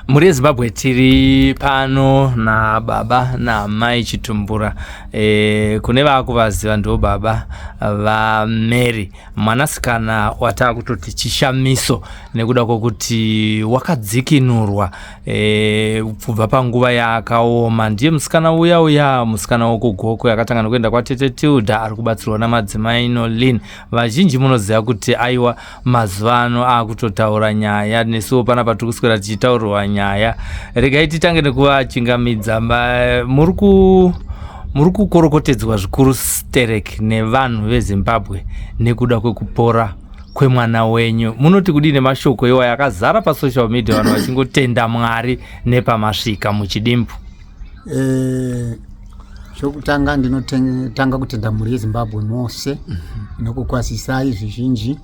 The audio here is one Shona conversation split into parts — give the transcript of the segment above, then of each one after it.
Muri Zimbabwe tiri pano na baba na mai Chitumbura. Kune vakuvaziva ndo baba va Mary, mwanasikana watakutoti chishamiso nekuda kwokuti wakadzikinurwa kubva panguva yaakaoma. Ndiye musikana uya musikana wokugoko yakatangana kuenda kwatete Tilda ari kubatsirwa namadzimai Nolin. Vazhinji munoziva kuti aiwa mazuvano akutotaura nyaya nesuwo pana patiri kuswera tichitaurwa nyaya. Regai titange nekuvachingamidza. Muri kukorokotedzwa zvikuru Sterek nevanhu veZimbabwe nekuda kwekupora kwemwana wenyu. Munoti kudini mashoko iwa yakazara pasocial media vanhu vachingotenda Mwari nepamasvika muchidimbu? Chokutanga ndinotanga kutenda mhuri yeZimbabwe mose nokukwasisai zvizhinji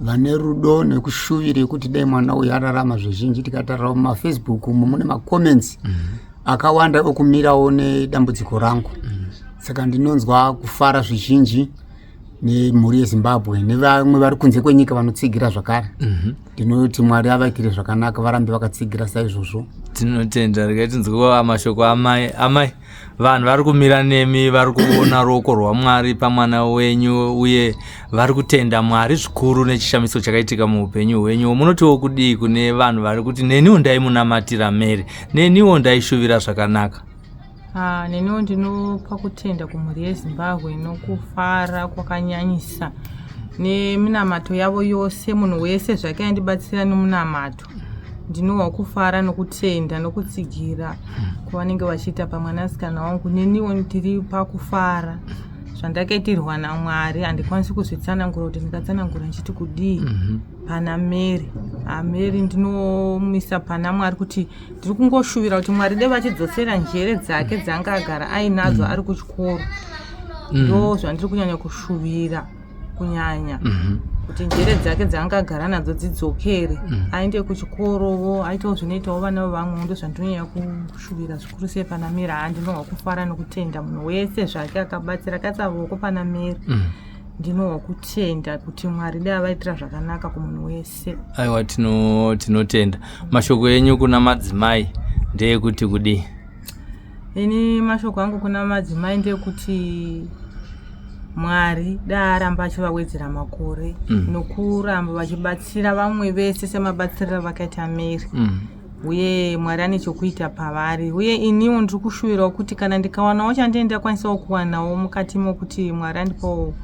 vane rudo nekushuvira yekuti dai mwana uyu ararama zvizhinji. Tikatarira mumafacebook umo mune macomments akawanda okumirawo nedambudziko rangu. Saka ndinonzwa kufara zvizhinji nemhuri yeZimbabwe nevamwe vari kunze kwenyika vanotsigira zvakare. Ndinoti Mwari avaitire zvakanaka, varambe vakatsigira saizvozvo. Tinotenda. Regai tinzwe amashoko amai. Vanhu vari kumira nemi, vari kuona ruoko rwaMwari pamwana wenyu uye vari kutenda Mwari zvikuru nechishamiso chakaitika muupenyu hwenyu. Munotiwo kudii kune vanhu vari kuti neniwo ndaimunamatira Mary, neniwo ndaishuvira zvakanaka? Neniwo ndinopa kutenda kumhuri yeZimbabwe nokufara kwakanyanyisa neminamato yavo yose. Munhu wese zvake andibatsira nemunamato, ndinowa kufara nokutenda nokutsigira kwavanenge vachiita pamwanasikana wangu. Neniwo ndiri pakufara zvandakaitirwa naMwari. Handikwanisi kuzvitsanangura kuti ndikatsanangura nchiti kudii pana Mary. Mary ndinomisa pana Mwari kuti ndiri kungoshuvira kuti Mwari dai vachidzosera njere dzake dzanga agara ainadzo ari kuchikoro. Ndo zvandiri kunyanya kushuvira kunyanya kuti njere dzake dzanga agara nadzo dzidzokere, aende kuchikorowo aitawo zvinoitawo vana vevamwe. Ndo zvandinonyanya kushuvira zvikuru sei pana Mary. Ndinowa kufara nokutenda munhu wese zvake akabatsira akaisa ruoko pana Mary. Ndinowa kutenda kuti Mwari dai avaitira zvakanaka kumunhu wese. Aiwa, tinotenda. Mashoko enyu kuna madzimai ndeyekuti kudii? Ini mashoko angu kuna madzimai ndeyekuti Mwari dai aramba achivawedzera makore nokuramba vachibatsira vamwe vese semabatsiriro vakaita Mary. Uye Mwari ane chokuita pavari. Uye iniwo ndiri kushuvirawo kuti kana ndikawanawo chandee ndakwanisawo kuwanawo mukati mokuti Mwari andipawo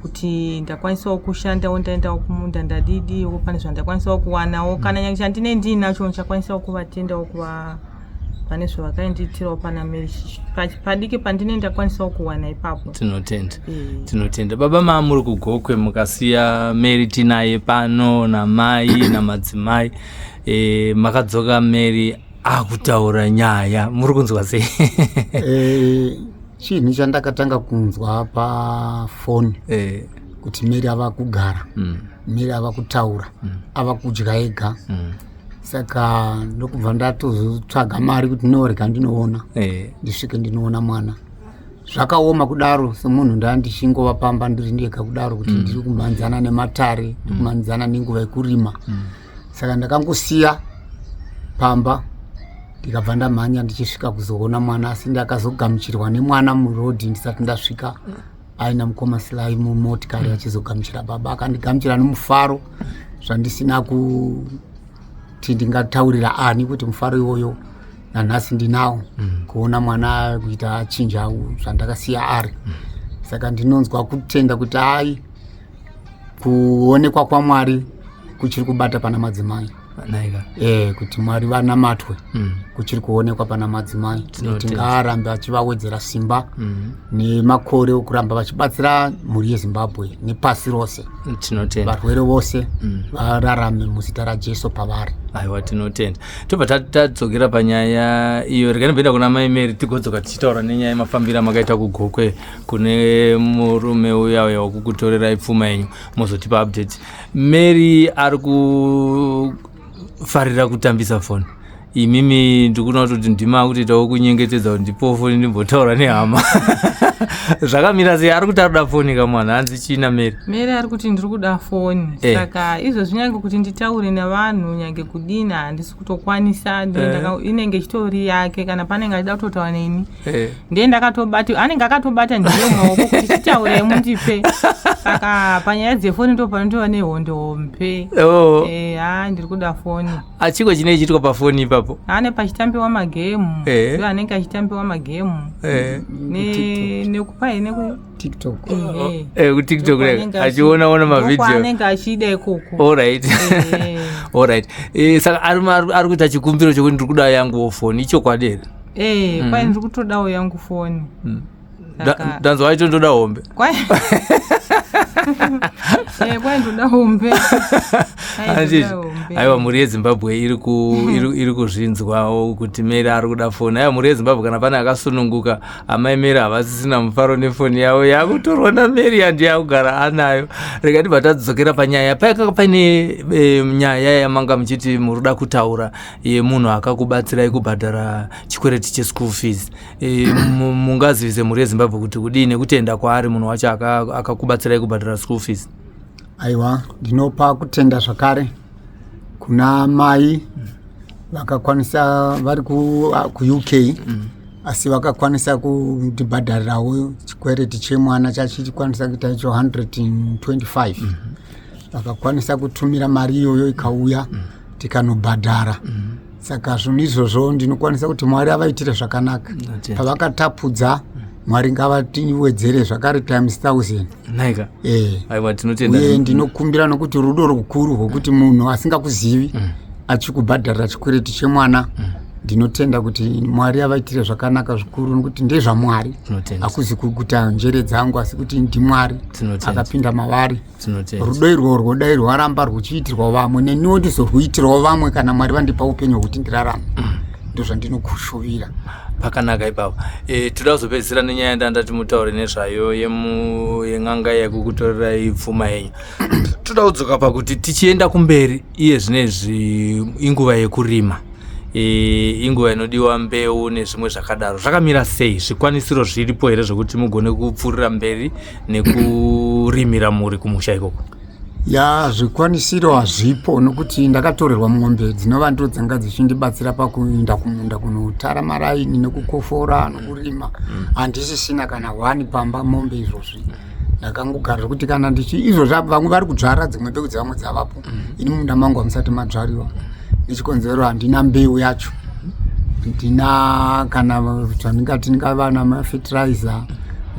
kuti ndakwanisawo kushandawo, ndaendawo kumunda ndadidiwo, pane zvandakwanisawo kuwanawo. Kana nyange chandine ndinacho ndichakwanisawo kuvatendawo pane zvavakainditirawo pana Mary. Padiki pandine ndakwanisawo kuwana ipapo. Tinotenda. Baba muri kugokwe mukasiya Mary tinaye pano namai namadzimai. Makadzoka Mary akutaura nyaya, muri kunzwa sei? Chinhu chandakatanga kunzwa pafoni kuti Mary ava kugara, Mary ava kutaura, ava kudya ega. Saka ndokubva ndatozotsvaga mari kuti ndinorega ndinoona, ndisvike ndinoona mwana. Zvakaoma kudaro semunhu ndandishingova pamba ndiri ndega kudaro kuti ndiri kumhanzana nematare, ndiri kumhanzana nenguva yekurima. Saka ndakangosiya pamba ndikabva ndamhanya ndichisvika kuzoona mwana, asi ndakazogamuchirwa nemwana murodhi ndisati ndasvika. Aina mukoma Silai mumotikari achizogamuchira baba, akandigamuchira nomufaro zvandisina kuti ndingataurira ani kuti mufaro iwoyo nanhasi ndinawo, kuona mwana kuita achinja zvandakasiya ari. Saka ndinonzwa kutenda kuti hai kuonekwa kwaMwari kuchiri kubata pana madzimai. Kuti Mwari vanamatwe kuchiri kuonekwa pana madzimai. Tingarambe achivawedzera simba nemakore okuramba vachibatsira mhuri yeZimbabwe nepasi rose. Varwere vose vararame muzita raJesu pavari. Aiwa, tinotenda. Tobva tadzokera panyaya iyo. Regai ndimboenda kuna mai Mary tigodzoka tichitaura nenyaya yemafambiro amakaita kugokwe kune murume uya wakukutorerai pfuma yenyu, mozotipa update. Mary ari kufarira kutambisa foni. imimi ndikuona kuti ndima kutoitawo kunyengetedza kuti ndipowo foni ndimbotaura nehama. Zvakamira sei? Ari kuti ari kuda foni kamwana hanzi china Mary ari kuti ndiri kuda foni. Saka izvozvi nyange kuti nditaure nevanhu nyange kudini handisi kutokwanisa, inenge ichitori yake kana panenge achida kutotaura neni. Ndiye ndakatobata, anenge akatobata ndiye maoko kuti titaure mundipe. Saka panyaya dzefoni ndo panotova nehondohombe. Ndiri kuda foni. Achiko chine chiitwa pafoni ipapo? Ane pachitambiwa magemu. Iwo anenge achitambiwa magemu. Nekupai TikTok. TikTok achiona mavideo anenge achida ikoko. Alright. Saka ari kuita chikumbiro chokuti ndiri kuda yangu foni, icho kwadera. Kwai ndiri kutodawo yangu foni. Danzo wacho ndoda hombe. Kwai ndoda hombe. Aiwa, mhuri yeZimbabwe iri kuzvinzwawo kuti Mary ari kuda foni. Aiwa, mhuri yeZimbabwe kana pane akasununguka amai Mary havasisina mufaro nefoni yavo yakutorwa naMary handiyakugara anayo. Rega tibva tadzokera panyaya. Paikanga paine nyaya yamanga muchiti muri kuda kutaura yemunhu akakubatsirai kubhadhara chikwereti cheschool fees. Mungazivise mhuri yeZimbabwe kuti kudini kutenda kwaari munhu wacho akakubatsirai kubhadhara school fees? Aiwa, ndinopa kutenda zvakare kuna mai vakakwanisa vari ku-UK asi vakakwanisa kutibhadharirawo chikwereti chemwana chachikwanisa kuita icho 125. Vakakwanisa kutumira mari iyoyo ikauya tikanobhadhara. Saka zvinhu izvozvo ndinokwanisa kuti Mwari avaitire zvakanaka. Pavakatapudza Mwari ngavatiwedzere zvakare times 1000. Naika. Aiwa, tinotenda. Uye ndinokumbira nokuti rudo rukuru rwokuti munhu asingakuzivi achikubhadharira chikwereti chemwana, ndinotenda kuti Mwari avaitire zvakanaka zvikuru nokuti ndezvaMwari. Hakuzi kuguta njere dzangu asi kuti ndiMwari akapinda mavari. Rudo irworwo dai rwaramba rwuchiitirwa vamwe, neniwo ndizorwuitirawo vamwe kana Mwari vandipa upenyu hwokuti ndirarame. Ndozvandinokushuvira. Pakanaka ipapo. Toda kuzopedzisira nenyaya yandandati mutaure nezvayo yen'anga yekukutorerai pfuma yenyu. Toda kudzoka pakuti tichienda kumberi iye zvinezvi inguva yekurima. Inguva inodiwa mbeu nezvimwe zvakadaro. Zvakamira sei? Zvikwanisiro zviripo here zvokuti mugone kupfuurira mberi nekurimira muri kumusha ikoko? Zvikwanisiro hazvipo nokuti ndakatorerwa mombe dzinova ndo dzanga dzichindibatsira pakuenda kumunda kunotara maraini nekukofora nokurima. Handisisina kana 1 pamba mombe izvozvi. Ndakangogara kuti kana izvozvi vamwe vari kudzvara dzimwe mbeu dzavamwe dzavapo. Ini munda mangu hamusati madzvariwa. Nechikonzero handina mbeu yacho. Ndina kana zvandingati ndingava namafertilizer,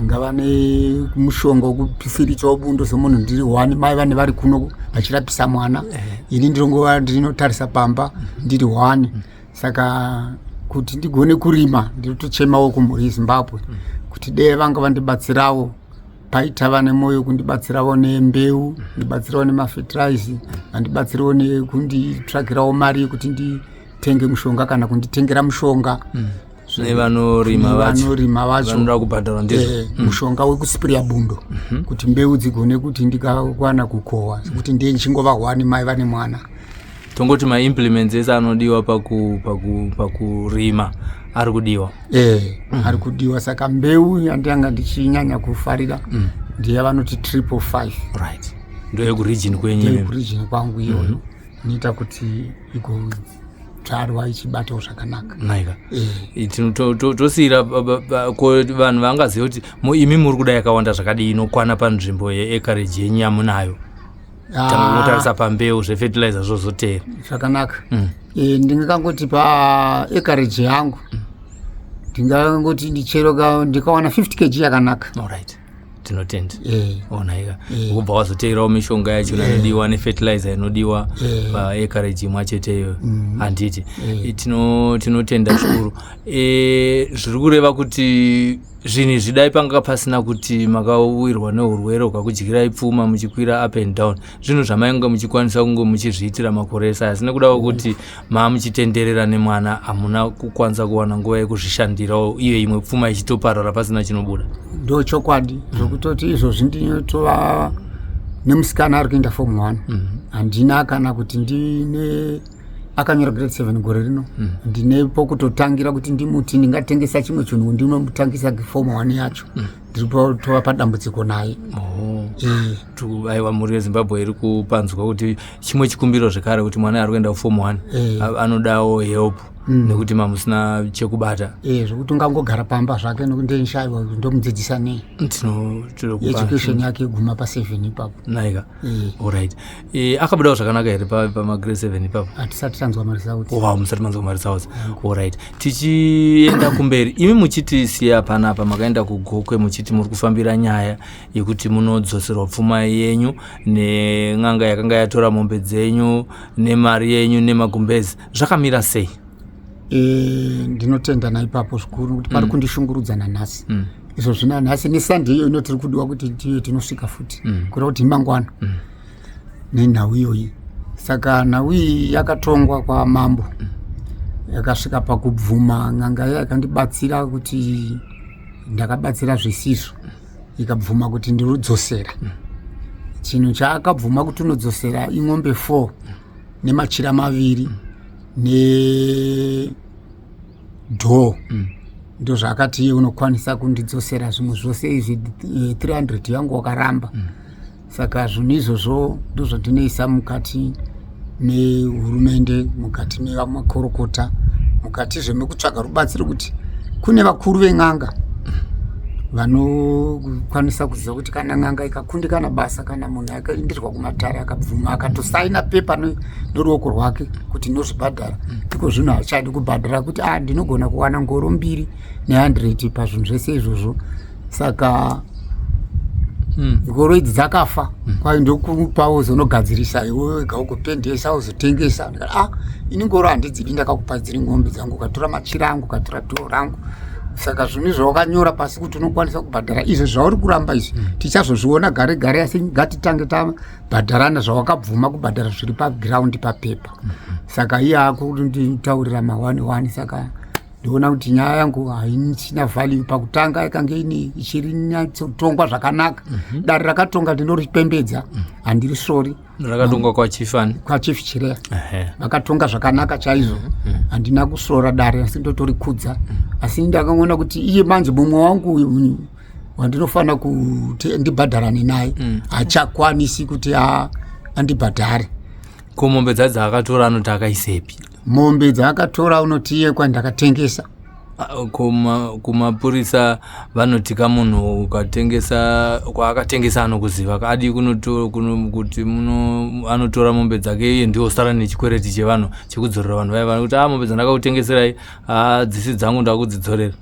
ngava nemushonga wokupifiridzwa bundo semunhu ndiri 1, mai vane vari kuno vachirapisa mwana, ini ndingova ndinotarisa pamba ndiri 1. Saka kuti ndigone kurima ndinotochemawo kumhuri yeZimbabwe kuti dei vanga vandibatsirawo, paita vane moyo kundibatsirawo nembeu, ndibatsirawo nemafertilizer, vandibatsirawo nekunditsvagirawo mari yekuti nditenge mushonga kana kunditengera mushonga. Nevanorima vacho vanoda kubhadharwa ndizvo. Mushonga wekusipireya bundo kuti mbeu dzigone kuti ndikakwana kukohwa kuti ndiye ndichingova 1 mai vane mwana. Tongoti maimplements ese anodiwa pakurima ari kudiwa. Ari kudiwa. Saka mbeu yandanga ndichinyanya kufarira ndiye vanoti 555. Right. Ndo yekuregion kwenyu. Yekuregion kwangu iyoyo. Inoita kuti igodzvarwa ichibatawo zvakanaka. Naika. Tosiyira vanhu vangaziva kuti imi muri kuda yakawanda zvakadii inokwana panzvimbo yeekareji yenyu yamunayo. Mutarisa pambeu zvefertilizer zvozotera. Zvakanaka. Ndingangoti paekareji yangu ndingangoti ndicheroka ndikawana 50 kg yakanaka. Alright. Tinotenda. Onaika. Kubva wazoteerawo mishonga yacho inodiwa nefertilizer inodiwa paekareji mwacheteyo handiti. Tinotenda zvikuru. Zviri kureva kuti zvinhu zvidai panga pasina kuti makawirwa neurwere ukakudyirai pfuma muchikwira up and down, zvinhu zvamainga muchikwanisa kunge muchizviitira makore ese, asina kudawo kuti muchitenderera nemwana hamuna kukwanisa kuwana nguva yekuzvishandirawo iyo imwe pfuma ichitoparara pasina chinobuda. Ndo chokwadi zvokutoti izvozvi ndinotova nemusikana ari kuenda form 1. Handina kana kuti ndine akanyora grade 7 gore rino ndine pokutotangira kuti ndimuti ndingatengesa chimwe chinhu ndinomutangisa form 1 yacho ndiripo tova padambudziko naye. Aiwa mhuri yeZimbabwe iri kupanzwa kuti chimwe chikumbiro zvekare kuti mwana ari kuenda kuform 1 anodawo help nekuti mamusina chekubata zvekuti ungangogara pamba zvake nokuti ndenshayiwa ndomudzidzisa nei education yake iguma pa7 ipapo naika. Alright, akabudawo zvakanaka here pamagrade 7 ipapo? hatisati tanzwa maresauti. Musati manzwa maresauti. Alright, tichienda kumberi, imi muchitisiya panapa makaenda kuGokwe muchiti muri kufambira nyaya yekuti munodzoserwa pfuma yenyu nen'anga yakanga yatora mombe dzenyu nemari yenyu nemagumbezi, zvakamira sei? Ndinotenda naipapo zvikuru kuti pari kundishungurudza nanhasi. Izvo zvina nhasi nesande iyo inotiri kudiwa kuti tiye tinosvika futi kureva kuti imangwana nenhau iyoyi. Saka nhau iyi yakatongwa kwamambo yakasvika pakubvuma, n'anga yakandibatsira kuti ndakabatsira zvisizvo, ikabvuma kuti ndirudzosera. Chinhu chaakabvuma kuti unodzosera ing'ombe 4 nemachira 2 nedhoo, ndo zvakati iye unokwanisa kundidzosera zvimwe zvose izvi 300 yangu wakaramba. Saka zvinhu izvozvo ndozvandinoisa mukati mehurumende, mukati mevamakorokota, mukati zvemekutsvaga rubatsiro kuti kune vakuru ven'anga vanokwanisa kuziva kuti kana n'anga ikakundikana basa, kana munhu akaindirwa kumatare akabvuma akatosaina pepa noruoko rwake kuti ndozvibhadhara, iko zvinhu hachadi kubhadhara kuti ndinogona kuwana ngoro 2 ne100 pazvinhu zvese izvozvo. Saka ngoro idzi dzakafa, kwai ndokupawo zonogadzirisa iwe wega ukupendesa uzotengesa. Ini ngoro handidzidi, ndakakupa dziri ng'ombe dzangu, ukatora machira angu, ukatora dhoo rangu. Saka zvinhu izvo wakanyora pasi kuti unokwanisa kubhadhara izvo zvauri kuramba izvi tichazozviona gare gare, asi ngatitange tabhadharana zvawakabvuma kubhadhara zviri pagiraundi papepa. Saka iye akunditaurira ma1-1. Saka ndoona kuti nyaya yangu haisina value pakutanga, yakanga ichiri nyatsotongwa zvakanaka. Dare rakatonga ndinoripembedza, handiri sori. Rakatongwa kwaChiefani? KwaChief Chireya. Vakatonga zvakanaka chaizvo, handina kusora dare asi ndotorikudza. Asi ndakaona kuti iye manje mumwe wangu wandinofanira kuti ndibhadharane naye hachakwanisi kuti andibhadhare. Ko mombe dzadzi akatora anoti akaisepi? Mombe dzaakatora unoti iye kwandakatengesa. Kumapurisa vanoti kamunhu ukatengesa kwaakatengesa anokuziva, adi kuti anotora mombe dzake iye ndiwo sara nechikwereti chevanhu chekudzorera vanhu vaya kuti mombe dzandakakutengeserai dzisi dzangu ndakudzidzorera.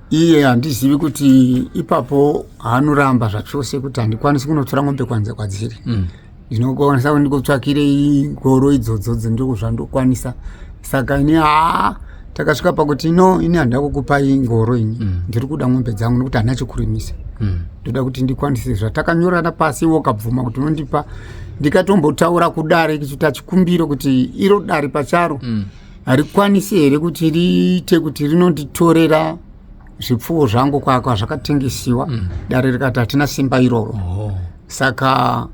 Iye handizivi kuti ipapo hanoramba zvachose kuti handikwanisi kunotora mombe kwanze kwadziri. Ndinokwanisa kundikotsvakire ngoro idzodzo ndokuzvandokwanisa. Saka ini takasvika pakuti ini handida kukupai ngoro ini, ndiri kuda mombe dzangu nokuti handina chekurimisa. Ndoda kuti ndikwanise zvatakanyorana pasi, wakabvuma kuti unondipa. Ndikatombotaura kudare kuchita chikumbiro kuti iro dare pacharo harikwanisi here kuti riite kuti rinonditorera zvipfuwo zvangu kwazvakatengesiwa. Dare rikati hatina simba iroro. Saka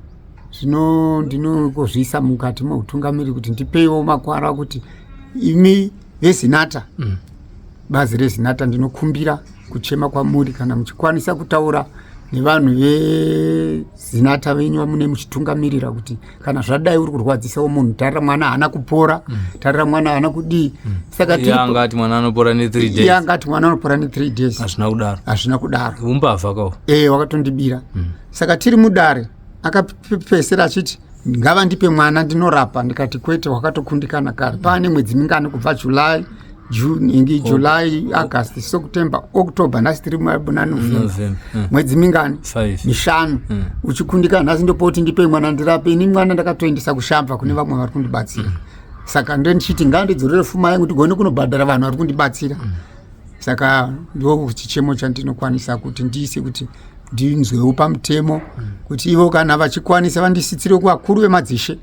zvino ndinokozviisa mukati meutungamiri kuti ndipeiwo makwara kuti imi vezinata, bazi rezinata, ndinokumbira kuchema kwamuri kana muchikwanisa kutaura nevanhu vezinata venyu mune muchitungamirira kuti kana zvadai uri kurwadzisawo munhu, tarira mwana haana kupora, tarira mwana haana kudii. Saka angati mwana anopora ne 3 days. Iye angati mwana anopora ne 3 days. Hazvina kudaro. Umbavha kawo. Wakatondibira. Saka tiri mudare akapesera achiti ngava ndipe mwana ndinorapa. Ndikati kwete, wakatokundikana kare. Pane mwedzi mingani kubva July, August, September, October, nhasi tiri November. Mwedzi mingani? 5. Uchikundikana nhasi ndopoti ndipe mwana ndirape. Ini mwana ndakatoendesa kushamba kune vamwe vari kundibatsira. Saka ndichiti ngandidzorere pfuma yangu ndigone kunobhadhara vanhu vari kundibatsira. Saka ndo chichemo chandinokwanisa kuti ndiise kuti ndinzwewo pamutemo kuti ivo kana vachikwanisa vandisitsire kuvakuru vemadzishe,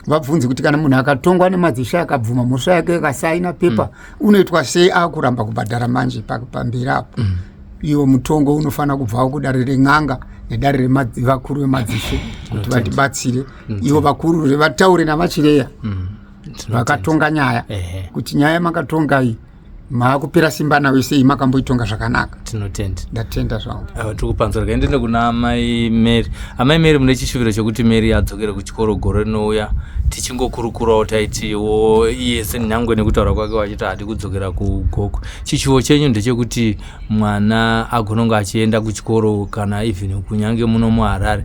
vabvunze kuti kana munhu akatongwa nemadzishe akabvuma mhosva yake akasaina pepa unoitwa sei akuramba kubhadhara manje pamberi apo. Iwo mutongo unofanira kubvawo kudare ren'anga nedare revakuru vemadzishe kuti vatibatsire. Ivo vakuru vataure navachireya vakatonga nyaya kuti nyaya makatonga iyi maakupira simba nayo sei makamboitonga zvakanaka. Tinotenda. Ndatenda zvangu. Tikupanzwa rikaendende kuna amai Mary mune chishuviro chekuti Mary adzokere kuchikoro gore rinouya, tichingokurukurawo taitiwo iye senhangwe nekutaura kwake wachiti hadi kudzokera kugoko. Chichivo chenyu ndechekuti mwana agononga achienda kuchikoro kana even kunyange muno muHarare.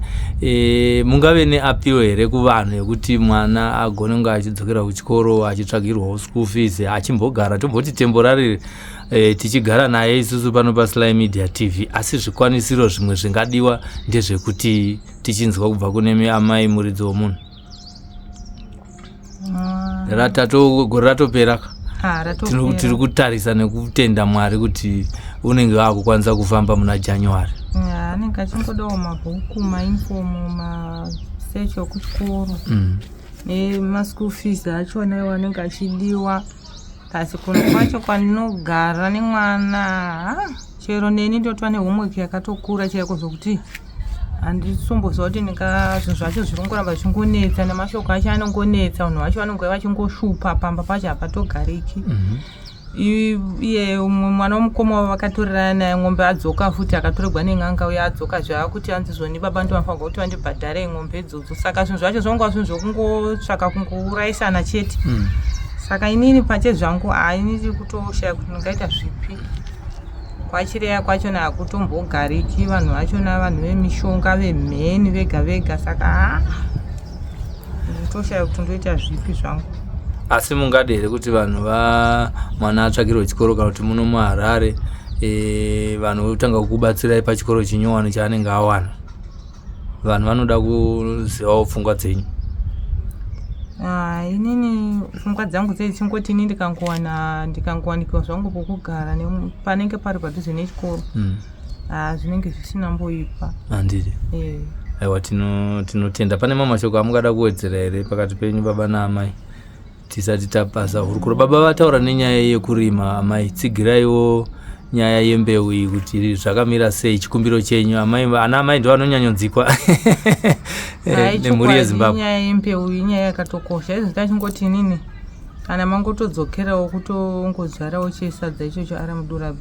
Mungave neapiro here kuvanhu yekuti mwana agononga achidzokera kuchikoro achitsvagirwawo school fees achimbogara tomboti temporary tichigara naye isusu pano paSly Media TV, asi zvikwanisiro zvimwe zvingadiwa ndezvekuti tichinzwa kubva kune amai muridzi womunhu. Gore ratopera. Tiri kutarisa nekutenda Mwari kuti unenge wakukwanisa kufamba muna January. Anenge achingodawo mabhuku, mainfomu, masechi okuchikoro nemaschool fees achona anenge achidiwa. Asi kuno kwacho kwanogara nemwana chero neni ndotwa nehomework yakatokura chaiko zvokuti handisomboziva kuti zvinhu zvacho zvirongoramba zvichingonetsa nemashoko acho anongonetsa, vanhu vacho vanonge vachingoshupa pamba pacho hapatogariki. Iye mwana womukoma wavo vakatorera naye ng'ombe adzoka futi akatorerwa nen'anga uye adzoka zvaakuti anzizvoni baba ndovafanirwa kuti vandibhadhare ng'ombe idzodzo. Saka zvinhu zvacho zvonga zvinhu zvokungotsvaka kungourayisana chete. Saka inini pache zvangu inini kutoshaya kuti ndingaita zvipi. Kwachireya kwachona hakutombogariki, vanhu vachona vanhu vemishonga vemheni vega vega, saka nditoshaya kuti ndoita zvipi zvangu. Asi mungade here kuti vanhu mwana atsvagirwe chikoro kana kuti muno muHarare vanhu votanga kukubatsirai pachikoro chinyowani chaanenge awana? Vanhu vanoda kuzivawo pfungwa dzenyu. Inini pfungwa dzangu dzechingoti ini ndikangowanikwa zvangu pokugara panenge pari padhuze nechikoro zvinenge zvisina mboipa. Handidi. Aiwa, tinotenda. Pane mamashoko amungada kuwedzera here pakati penyu baba naamai tisati tapasa hurukuro? Baba vataura nenyaya yekurima, amai tsigiraiwo nyaya yembeu iyi kuti zvakamira sei, chikumbiro chenyu. Ana amai ndo vanonyanyonzikwa nemhuri yeZimbabwe. Nyaya yembeu inyaya yakatokosha. Izvi tachingoti inini kana mangotodzokerawo kutongodzvarawo chesadza ichocho aramudura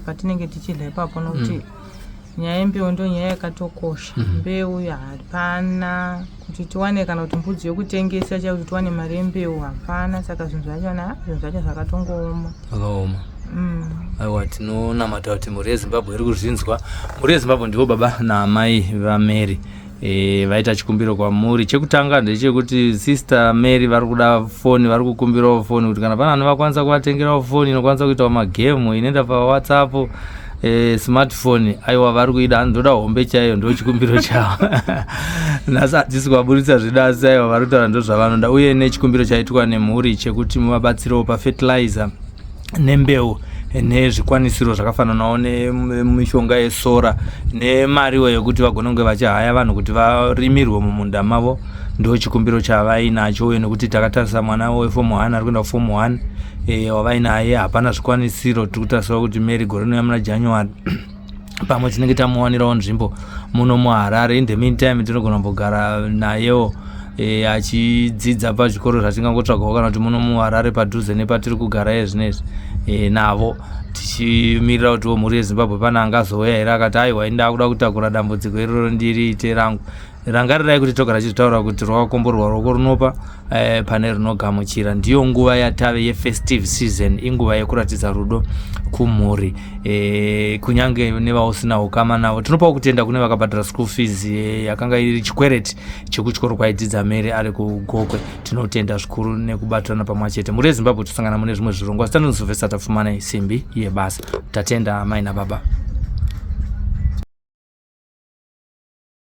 patinenge tichidla ipapo, nokuti nyaya yembeu ndo nyaya yakatokosha. Mbeu hapana kuti tiwane kana kuti mbudzi yokutengesa chakuti tiwane mari yembeu hapana. Saka zvinhu zvacho zvakatongooma. Aiwa, tinonamata kuti mhuri yeZimbabwe iri kuzvinzwa. Mhuri yeZimbabwe ndivo baba naamai vaMary vaita chikumbiro kwamuri. Chekutanga ndechekuti sister Mary vari kuda foni, vari kukumbirawo foni kuti kana pana vanhu vakwanisa kuvatengerawo foni inokwanisa kuitawo magemu inoenda paWhatsApp, smartphone. Aiwa, vari kuida, anoda hombe chaiyo, ndo chikumbiro chavo. Nhasi hatisi kuvaburitsa zvidasi, aiwa vari kutaura ndo zvavanoda. Uye nechikumbiro chaitwa nemhuri chekuti muvabatsirewo pafertilizer nembeu nezvikwanisiro zvakafananawo nemishonga yesora nemariwo yekuti vagononge vachihaya vanhu kuti varimirwe mumunda mavo. Ndo chikumbiro chavainacho. Uye nekuti takatarisa mwana weform 1 ari kuenda kuform 1 wavainaye hapana zvikwanisiro. Tiri kutarisira kuti Mary gore rinouya muna January pamwe tinenge tamuwanirawo nzvimbo muno muHarare. In the meantime tinogona kumbogara nayewo achidzidza pazvikoro zvatingangotsvagawo kana kuti muno muHarare padhuze nepatiri kugara yezvinezvi navo, tichimirira kuti mhuri yeZimbabwe pana angazouya here akati aiwa inda kuda kutakura dambudziko iroro ndiriite rangu. Rangarirai kuti togara tichitaura kuti rwakakomborwa roko runopa pane rinogamuchira. Ndiyo nguva yatave yefestive season, inguva yekuratidza rudo kumhuri kunyange nevausina ukama navo. Tinopawo kutenda kune vakabhadhara school fees yakanga iri chikwereti chekuchikoro kwaidzidza Mary ari kuGokwe. Tinotenda zvikuru nekubatirana pamwe chete. Mhuri yeZimbabwe tosangana mune zvimwe zvirongwa. Stanton Sylvester tapfumana isimbi yebasa. Tatenda amai nababa.